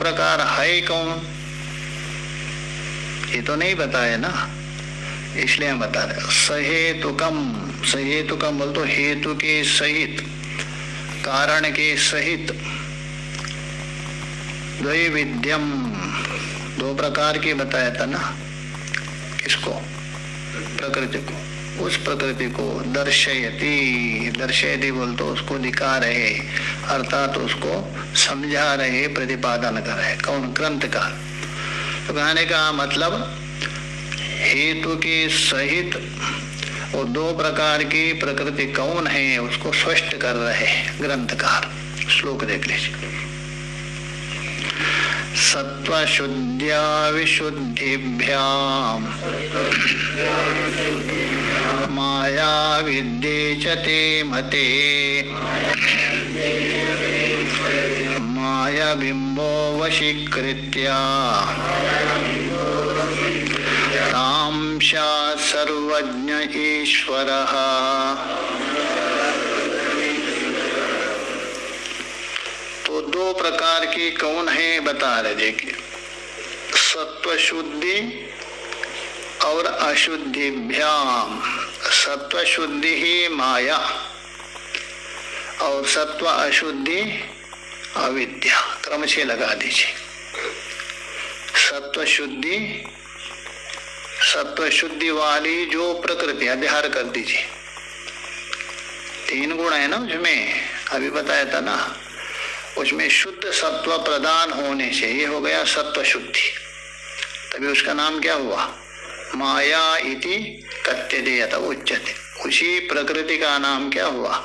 प्रकार है कौन, ये तो नहीं बताया ना, इसलिए हम बता रहे। सहेतुकम, सहेतुकम बोल तो हेतु के सहित, कारण के सहित। द्वैविध्यम, दो प्रकार की बताया था ना, किसको, प्रकृति को, उस प्रकृति को दर्शयति, दर्शयति बोल तो उसको दिखा रहे, अर्थात उसको समझा रहे, प्रतिपादन कर रहे। कौन, ग्रंथकार। तो कहने का मतलब हेतु के सहित वो दो प्रकार की प्रकृति कौन है उसको स्पष्ट कर रहे ग्रंथकार। श्लोक देख लीजिए। सत्व शुद्ध्या विशुद्धिभ्याम माया विद्ये च ते मते माया बिंबो वशीकृत्या तांशा सर्वज्ञ ईश्वरः। तो दो प्रकार की कौन है बता रहे, देखिए। सत्व शुद्धि और अशुद्धिभ्याम। सत्व शुद्धि ही माया और सत्व अशुद्धि अविद्या, क्रम से लगा दीजिए। सत्व शुद्धि, सत्व शुद्धि वाली जो प्रकृति, अध्यार कर दीजिए। तीन गुण है ना उसमें, अभी बताया था ना, उसमें शुद्ध सत्व प्रदान होने से ये हो गया सत्व शुद्धि। तभी उसका नाम क्या हुआ, माया इति कथ्यते उच्यते। उसी प्रकृति का नाम क्या हुआ,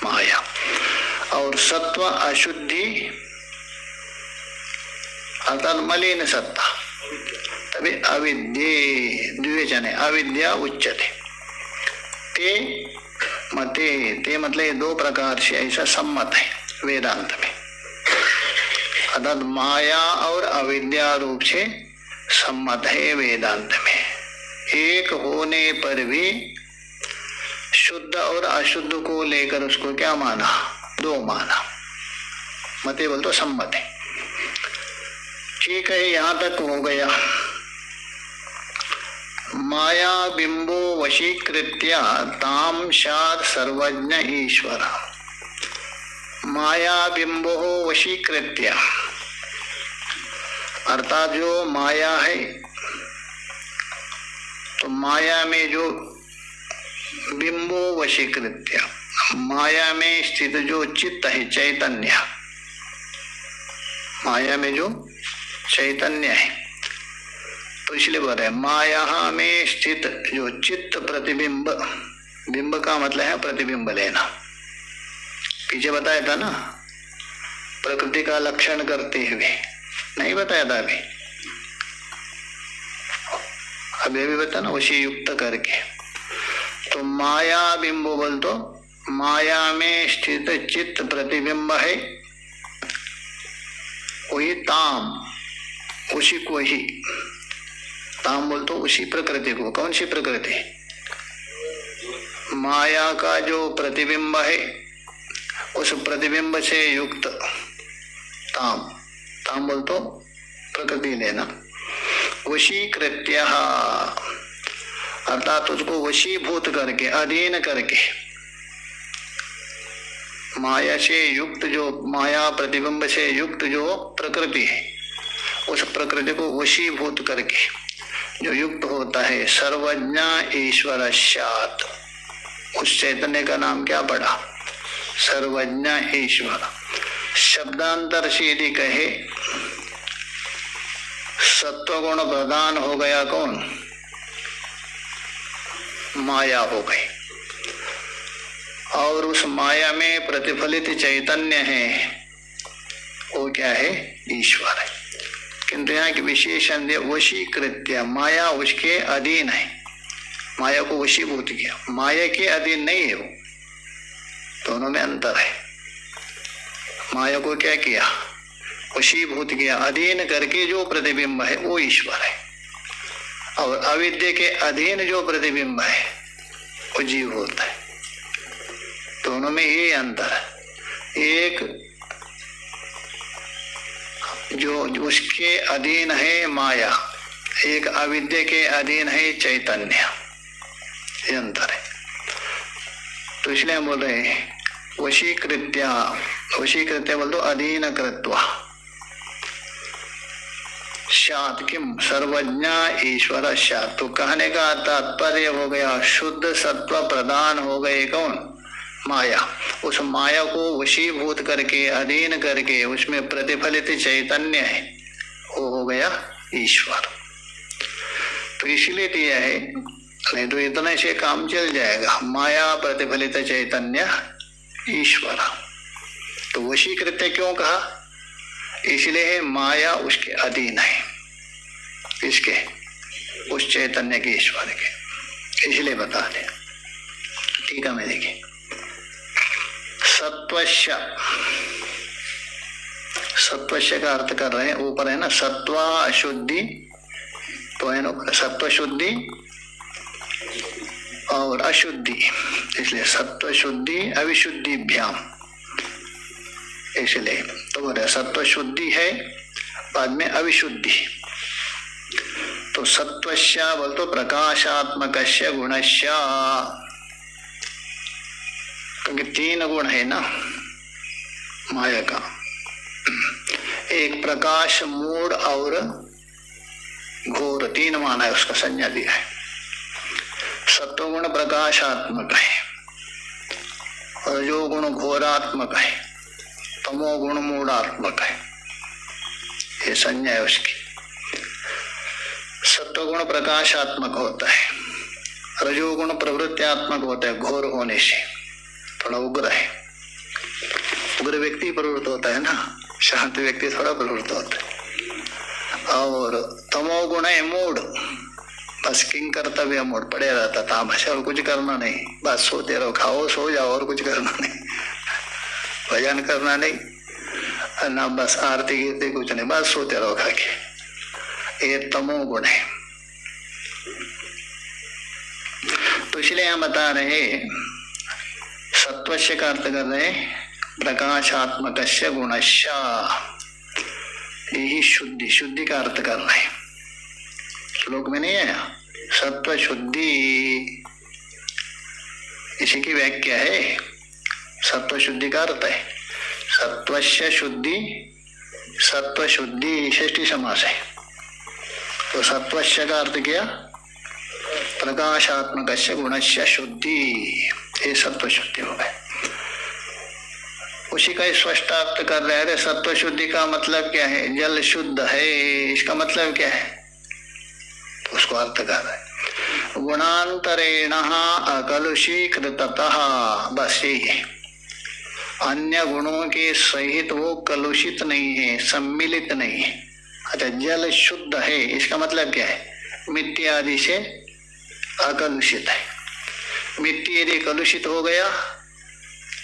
माया। और सत्व अशुद्धि अर्थात मलिन सत्ता, तभी अविद्ये, द्विवचन है, अविद्या उच्यते। ते मते, ते मतलब ये दो प्रकार से ऐसा सम्मत है वेदांत में। अर्थात माया और अविद्या रूप से सम्मत है वेदांत में। एक होने पर भी शुद्ध और अशुद्ध को लेकर उसको क्या माना, दो माना। मते बोल तो सम्मत है। ठीक है, यहां तक हो गया। माया बिंबो वशीकृत्या ताम शाद सर्वज्ञ ईश्वर। माया बिंबो वशीकृत्या अर्थात जो माया है, तो माया में जो बिंबो वशीकृत्या, माया में स्थित जो चित्त है, चैतन्य, माया में जो चैतन्य है, तो इसलिए बोल रहे माया में स्थित जो चित्त प्रतिबिंब, बिंब का मतलब है प्रतिबिंब लेना। पीछे बताया था ना, प्रकृति का लक्षण करते हुए, नहीं बताया था अभी, अभी बता ना, उसी युक्त करके। तो माया बिंब बोल तो माया में स्थित चित्त प्रतिबिंब है, वही ताम, उसी को ही ताम बोल तो उसी प्रकृति को। कौन सी प्रकृति, माया का जो प्रतिबिंब है, उस प्रतिबिंब से युक्त ताम, ताम बोल तो प्रकृति लेना। वशीकृत्य अर्थात उसको वशीभूत करके, अधीन करके, माया से युक्त जो, माया प्रतिबिंब से युक्त जो प्रकृति है, उस प्रकृति को वशीभूत करके जो युक्त होता है, सर्वज्ञ ईश्वरस्यात्, उस चैतन्य का नाम क्या पड़ा, सर्वज्ञ ईश्वर। शब्दांतर से यदि कहे सत्वगुण प्रदान हो गया कौन, माया हो गई, और उस माया में प्रतिफलित चैतन्य है, वो क्या है, ईश्वर है। किंतु यहाँ की विशेषण दे वशीकृत्य, माया उसके अधीन है, माया को वशीभूत किया, माया के अधीन नहीं है वो, दोनों में अंतर है। माया को क्या किया, वशीभूत किया, अधीन करके जो प्रतिबिंब है वो ईश्वर है, और अविद्या के अधीन जो प्रतिबिंब है वो जीव होता है। दोनों में ये अंतर है। एक जो उसके अधीन है माया, एक अविद्या के अधीन है चैतन्य, ये अंतर है। तो इसलिए हम बोल रहे हैं वशीकृत्या, वशीकृत्या बोल दो अधीन कृत्वा शात किम सर्वज्ञ ईश्वर शात। तो कहने का तात्पर्य हो गया शुद्ध सत्व प्रदान हो गए कौन? माया। उस माया को वशीभूत करके अधीन करके उसमें प्रतिफलित चैतन्य है, वो हो गया ईश्वर। तो इसलिए दिया है, नहीं तो इतने से काम चल जाएगा। माया प्रतिफलित चैतन्य ईश्वर। तो वशीकृत्य क्यों कहा? इसलिए है माया उसके अधीन है, इसके उस चैतन्य के ईश्वर के, इसलिए बता दे। ठीक है, मैं देखिए सत्वश्य, सत्वश्य का अर्थ कर रहे हैं, ऊपर है ना सत्वा अशुद्धि, तो है ना सत्व शुद्धि और अशुद्धि, इसलिए सत्व शुद्धि अविशुद्धिभ्याम, इसलिए तो बोले सत्व शुद्धि है, बाद में अविशुद्धि। तो सत्वश्य बोल तो प्रकाशात्मकस्य गुणस्य, क्योंकि तीन गुण है ना माया का, एक प्रकाश, मूड और घोर, तीन माना है, उसका संज्ञा दिया है। सत्वगुण प्रकाशात्मक है, रजोगुण घोरात्मक है, तमोगुण मूढ़ात्मक है, ये संज्ञा है उसकी। सत्वगुण प्रकाशात्मक होता है, रजोगुण प्रवृत्त्यात्मक होता है, घोर होने से थोड़ा उग्र है। उग्र व्यक्ति प्रवृत्त होता है ना, शांत व्यक्ति थोड़ा प्रवृत्त होता है। और तमोगुण है मूड, बस किंग कर्तव्य मूड पड़े रहता, तामशा और कुछ करना नहीं, बस सोते रहो, खाओ सो जाओ और कुछ करना नहीं, भजन करना नहीं ना, बस आरती कीर्ति कुछ नहीं, बस सोते रहो खा के, ये तमोगुण है। तो इसलिए हम बता रहे सत्वस्य का अर्थ कर रहे प्रकाशात्मकस्य गुणस्य, यही शुद्धि, शुद्धि का अर्थ कर रहे हैं। श्लोक में नहीं है सत्व शुद्धि, इसी की व्याख्या है। सत्व शुद्धि का अर्थ है सत्वस्य शुद्धि, सत्व शुद्धि षष्ठी समास है। तो सत्वस्य का अर्थ किया प्रकाशात्मकस्य गुणस्य शुद्धि, ये सत्व शुद्धि हो गए। उसी का स्पष्ट अर्थ कर रहे हैं। सत्व शुद्धि का मतलब क्या है? जल शुद्ध है, इसका मतलब क्या है? तो उसको अर्थ कर रहे हैं गुणांतरेण अकलुषीकृततः, बस यही है। अन्य गुणों के सहित वो कलुषित नहीं है, सम्मिलित नहीं है। अच्छा, जल शुद्ध है, इसका मतलब क्या है? मिट्टी आदि से अकलुषित है। मिट्टी यदि कलुषित हो गया,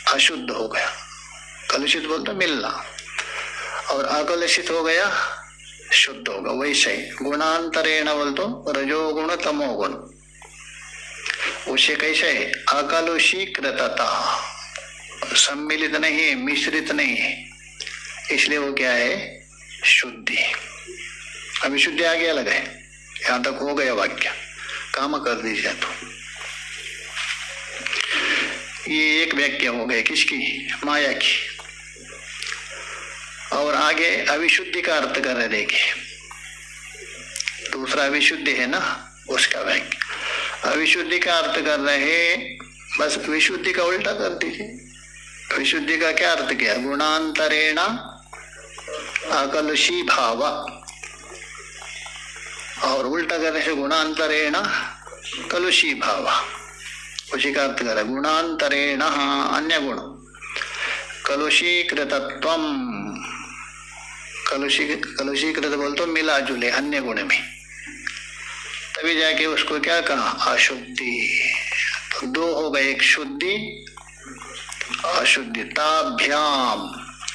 अशुद्ध हो गया। कलुषित बोलते मिलना, और अकलुषित हो गया शुद्ध होगा। वैसे ही गुणांतरेण बोल तो रजोगुण तमोगुण, उसे कैसे है? अकलुषीकृतता, सम्मिलित नहीं है, मिश्रित नहीं है, इसलिए वो क्या है? शुद्धि। अभी शुद्धि आगे अलग है, यहां तक हो गया वाक्य, काम कर दीजिए। तो ये एक व्याख्या हो गई किसकी? माया की। और आगे अविशुद्धि का अर्थ कर रहे, देखिए दूसरा अविशुद्धि है ना, उसका व्याख्या। अविशुद्धि का अर्थ कर रहे, बस विशुद्धि का उल्टा कर दीजिए। विशुद्धि का क्या अर्थ किया? गुणांतरेण अकलुषी भाव, और उल्टा करने से गुणांतरेण कलुषी भाव, उसी का अर्थ कर गुणांतरेण अन्य गुण कलुषीकृतत्वम। कलुषीकृत बोल तो मिला जुले अन्य गुण में, तभी जाके उसको क्या कहा? अशुद्धि। तो दो हो गए, एक शुद्धि अशुद्धि। ताभ्याम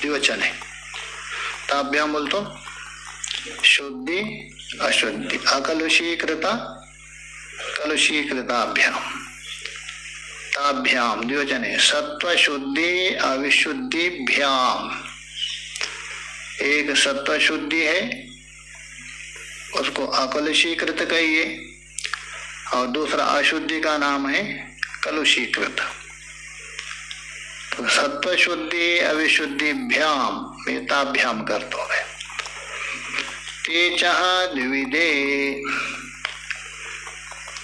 द्विवचन है, ताभ्याम बोल तो शुद्धि अशुद्धि। अकलुषीकृत कलुषीकृताभ्याम, ताभ्याम द्विवचन है। सत्व शुद्धि अविशुद्धिभ्याम, एक सत्व शुद्धि है, उसको अकलुषीकृत कहिए, और दूसरा अशुद्धि का नाम है कलुषीकृत। तो सत्व शुद्धि अविशुद्धिभ्याम वेताभ्याम कर दो। तेजः द्विविधे,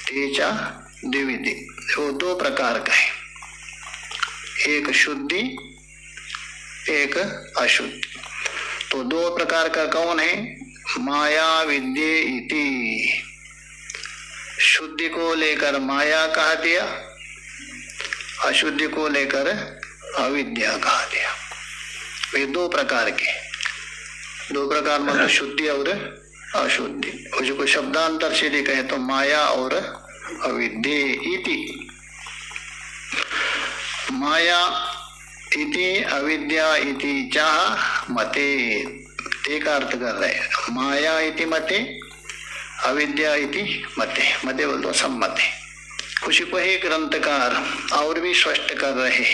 तेज द्विविधि, वो दो प्रकार का है, एक शुद्धि एक अशुद्धि। तो दो प्रकार का कौन है? माया विद्ये इति, शुद्धि को लेकर माया कहा दिया, अशुद्धि को लेकर अविद्या कहा दिया। वे दो प्रकार के, दो प्रकार मतलब शुद्धि और अशुद्धि। उसको शब्दांतर से कहे तो माया और अविद्ये इति। माया इति अविद्या इति चाह मते, एक अर्थ कर रहे, माया इति मते अविद्या इति मते, मते बोल दो सम्मते। उसी को ही ग्रंथकार और भी स्पष्ट कर रहे,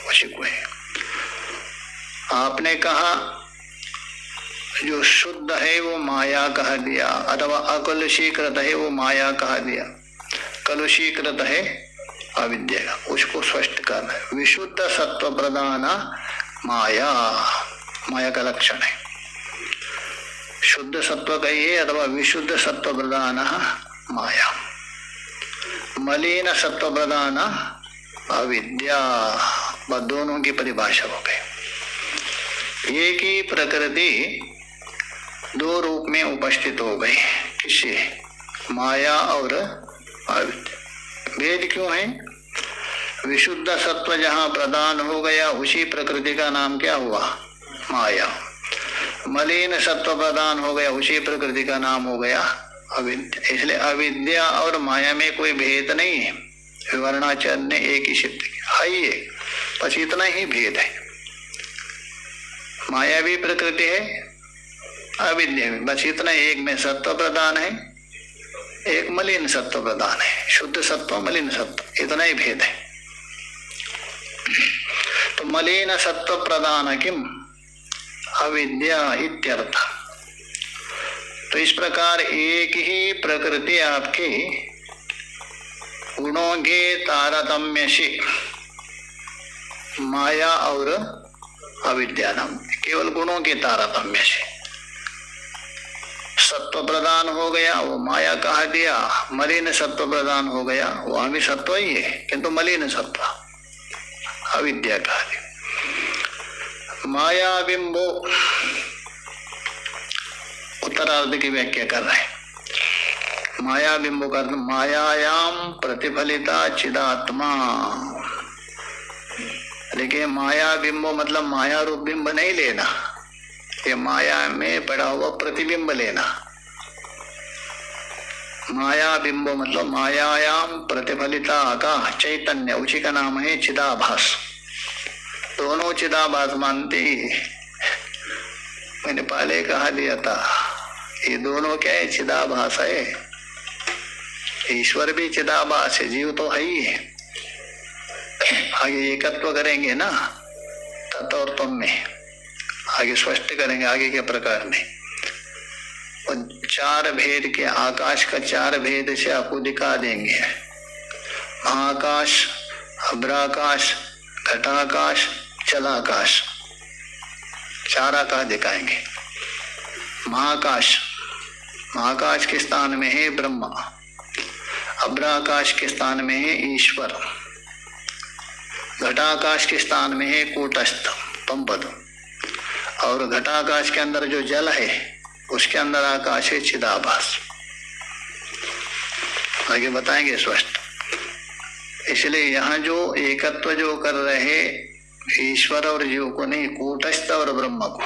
उसी को है। आपने कहा जो शुद्ध है वो माया कह दिया, अथवा अकलुषीकृत है वो माया कह दिया, कलुषीकृत है अविद्या, उसको स्पष्ट करना है। विशुद्ध सत्व प्रधान माया, माया का लक्षण है। शुद्ध सत्व कहिए अथवा विशुद्ध सत्व प्रधान माया, मलिन सत्व प्रधान अविद्या, बस दोनों की परिभाषा हो गई। एक ही प्रकृति दो रूप में उपस्थित हो गई, किसी माया और अविद्या। भेद क्यों है? विशुद्ध सत्व जहाँ प्रदान हो गया उसी प्रकृति का नाम क्या हुआ? माया। मलिन सत्व प्रदान हो गया उसी प्रकृति का नाम हो गया अविद्या। इसलिए अविद्या और माया में कोई भेद नहीं है। विवरणाचार्य ने एक ही शब्द है ये, बस इतना ही भेद है। माया भी प्रकृति है, अविद्या भी, बस इतना, एक में सत्व प्रदान है, एक मलिन सत्व प्रदान है। शुद्ध सत्व मलिन सत्व, इतना ही भेद है। तो मलिन सत्व प्रदान किम अविद्या इत्यर्थ। तो इस प्रकार एक ही प्रकृति आपकी गुणों के तारतम्य से माया और अविद्या नाम, केवल गुणों के तारतम्य से सत्व प्रदान हो गया वो माया कहा दिया, मलिन सत्व प्रदान हो गया वहां भी सत्व ही है किंतु मलिन सत्व अविद्या कहा दिया। माया बिंबो, उत्तरार्ध की व्याख्या कर रहे हैं। माया बिंबो का मायायाम प्रतिफलिता चिदात्मा। देखिए माया बिंबो मतलब माया रूप बिंब नहीं लेना, ये माया में पड़ा हुआ प्रतिबिंब लेना। माया बिंबो मतलब मायायाम प्रतिफलिता का चैतन्य, उसी का नाम है चिदाभास। दोनों चिदाभास मानते ही, मैंने पहले कहा दिया था, ये दोनों क्या है? चिदाभास है। ईश्वर भी चिदाभास है, जीव तो है ही है। आगे एकत्व करेंगे ना तत् और तुम में, आगे स्पष्ट करेंगे आगे के प्रकार में। और चार भेद के आकाश का चार भेद से आपको दिखा देंगे। महाकाश, अभ्राकाश, घटाकाश, जलाकाश, चार आकाश दिखाएंगे। महाकाश, महाकाश के स्थान में है ब्रह्मा, अभ्राकाश के स्थान में है ईश्वर, घटाकाश के स्थान में है कूटस्थ पंपद, और घटाकाश के अंदर जो जल है उसके अंदर आकाश है चिदाभास। आगे बताएंगे स्पष्ट। इसलिए यहाँ जो एकत्व जो कर रहे ईश्वर और जीव को नहीं, कूटस्थ और ब्रह्म को।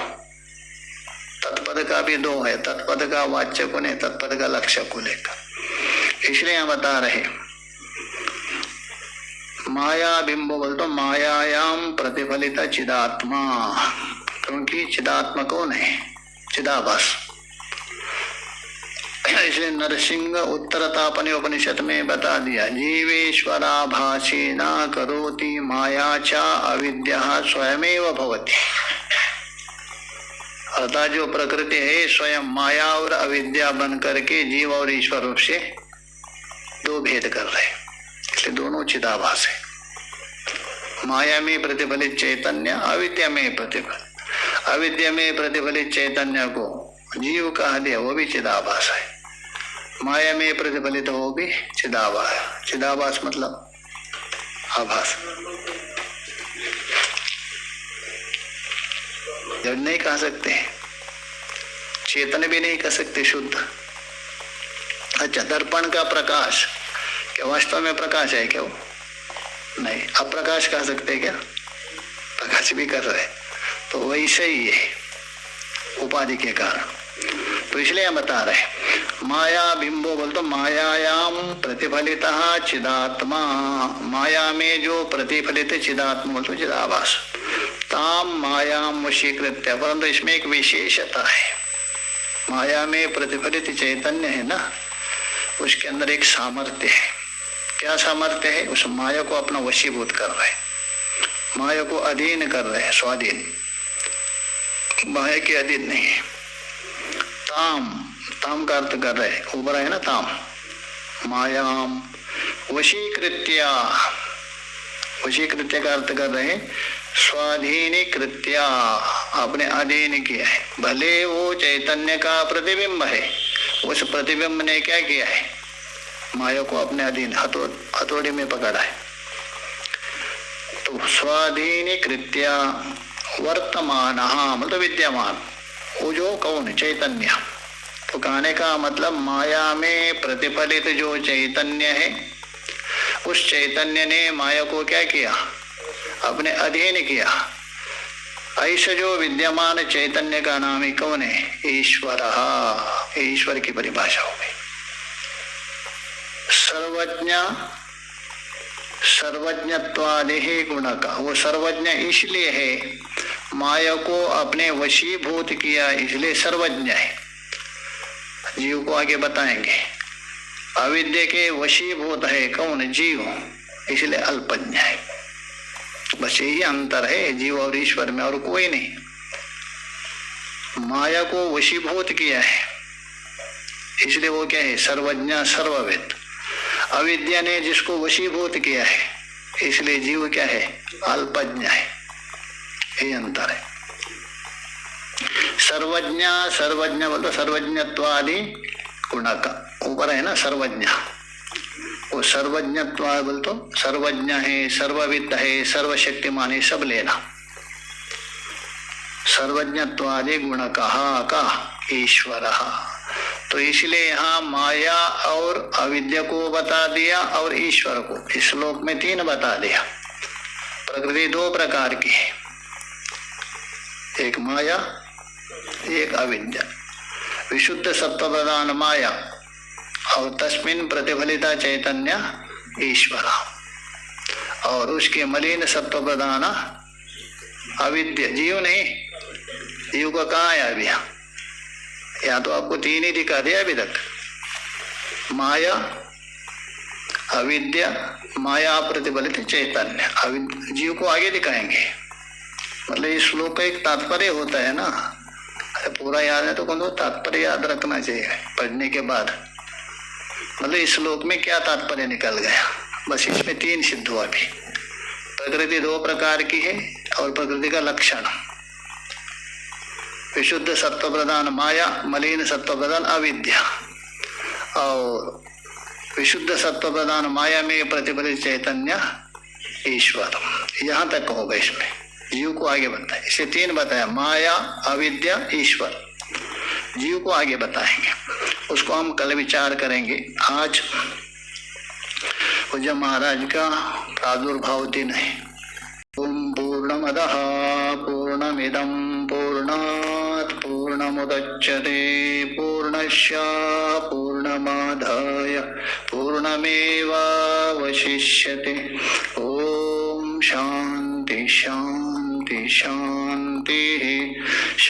तत्पद का भी दो है, तत्पद का वाच्य को नहीं, तत्पद का लक्ष्य को लेकर। इसलिए यहाँ बता रहे माया बिंबो बोल तो मायायाम प्रतिफलित चिदात्मा, क्योंकि चिदात्मा कौन है? चिदाभास। इसलिए नरसिंह उत्तरतापने उपनिषद में बता दिया, जीवेश्वराभासी न करोति माया च अविद्या स्वयमेव भवति। अर्थात जो प्रकृति है स्वयं माया और अविद्या बन करके जीव और ईश्वर रूप से दो भेद कर रहे, इसलिए दोनों चिदाभास है। माया में प्रतिफलित चैतन्य, अविद्या में प्रतिफलित, अविद्या में प्रतिफलित चैतन्य को जीव कहा दिया, वो भी चिदाभास है। माया में प्रतिफलित वो भी चिदाभास है। चिदाभास मतलब आभास। जड़ नहीं कह सकते, चेतन भी नहीं कह सकते, शुद्ध। अच्छा, दर्पण का प्रकाश क्या वास्तव में प्रकाश है क्या? वो नहीं। अप्रकाश कह सकते क्या? प्रकाश भी कर रहे, तो वैसे ही है उपाधि के कारण। तो इसलिए हम बता रहे माया बिंबो बोल तो मायायाम प्रतिफलितः चिदात्मा, माया में जो प्रतिफलित चिदात्मा बोल तो चिदाभास, ताम मायाम वशीकृत्य। परंतु इसमें एक विशेषता है, माया में प्रतिफलित चैतन्य है ना, उसके अंदर एक सामर्थ्य है। क्या सामर्थ्य है? उस माया को अपना वशीभूत कर रहे, माया को अधीन कर रहे, स्वाधीन, माया के अधीन नहीं है। ताम, ताम का अर्थ कर रहे, ऊपर है ना ताम, मायाम वशीकृत्या, वशीकृत्य का अर्थ कर रहे स्वाधीनी कृत्या, अपने अधीन किया है। भले वो चैतन्य का प्रतिबिंब है, उस प्रतिबिंब ने क्या किया है? माया को अपने अधीन हथौड़ी में पकड़ा है। तो स्वाधीनी कृत्या वर्तमान, मतलब विद्यमान, वो जो कौन? चैतन्य। तो कहने का मतलब माया में प्रतिफलित जो चैतन्य है, उस चैतन्य ने माया को क्या किया? अपने अधीन किया। ऐसे जो विद्यमान चैतन्य का नाम ही कौन है? ईश्वर। ईश्वर की परिभाषा हो गई। सर्वज्ञ, सर्वज्ञत्वादि गुण का, वो सर्वज्ञ इसलिए है, माया को अपने वशीभूत किया इसलिए सर्वज्ञ है। जीव को आगे बताएंगे। अविद्या के वशीभूत है कौन? जीव, इसलिए अल्पज्ञ है। बस यही अंतर है जीव और ईश्वर में, और कोई नहीं। माया को वशीभूत किया है इसलिए वो क्या है? सर्वज्ञ, सर्वविद। अविद्या ने जिसको वशीभूत किया है इसलिए जीव क्या है? अल्पज्ञ है। यही अंतर है। सर्वज्ञ, सर्वज्ञ बोलते सर्वज्ञत्वादि गुण का, ऊपर है ना सर्वज्ञ, वो सर्वज्ञत्व बोल तो सर्वज्ञ है, सर्वविद है, सर्वशक्तिमान है, सब लेना। सर्वज्ञत्वादि गुण कहा का ईश्वर। तो इसलिए यहाँ माया और अविद्या को बता दिया और ईश्वर को इस श्लोक में तीन बता दिया। प्रकृति दो प्रकार की है, एक माया, एक अविद्या। विशुद्ध सत्व प्रधान माया और तस्मिन् प्रतिफलिता चैतन्य ईश्वर, और उसके मलिन सत्व प्रधान अविद्या। जीव नहीं, जीव को कहाँ है अभी? या तो आपको तीन ही दिखा दिया अभी तक, माया, अविद्या, माया प्रतिफलित चैतन्य। जीव को आगे दिखाएंगे। मतलब इस श्लोक का एक तात्पर्य होता है ना, पूरा याद है तो कौन तात्पर्य याद रखना चाहिए पढ़ने के बाद। मतलब इस श्लोक में क्या तात्पर्य निकल गया, बस इसमें तीन सिद्ध हुआ। भी प्रकृति दो प्रकार की है और प्रकृति का लक्षण, विशुद्ध सत्व प्रधान माया, मलिन सत्व प्रधान अविद्या। और विशुद्ध सत्व प्रधान माया में प्रतिफलित चैतन्य ईश्वर। यहाँ तक होगा इसमें, जीव को आगे बताए। इसे तीन बताया, माया, अविद्या, ईश्वर। जीव को आगे बताएंगे, उसको हम कल विचार करेंगे। आज पूज्य महाराज का प्रादुर्भाव दिन है। ओम पूर्णमदः पूर्णमिदं पूर्णात् पूर्णमुदच्यते पूर्णस्य पूर्णमादाय पूर्णमेवावशिष्यते। ओम शांति शांति शांति।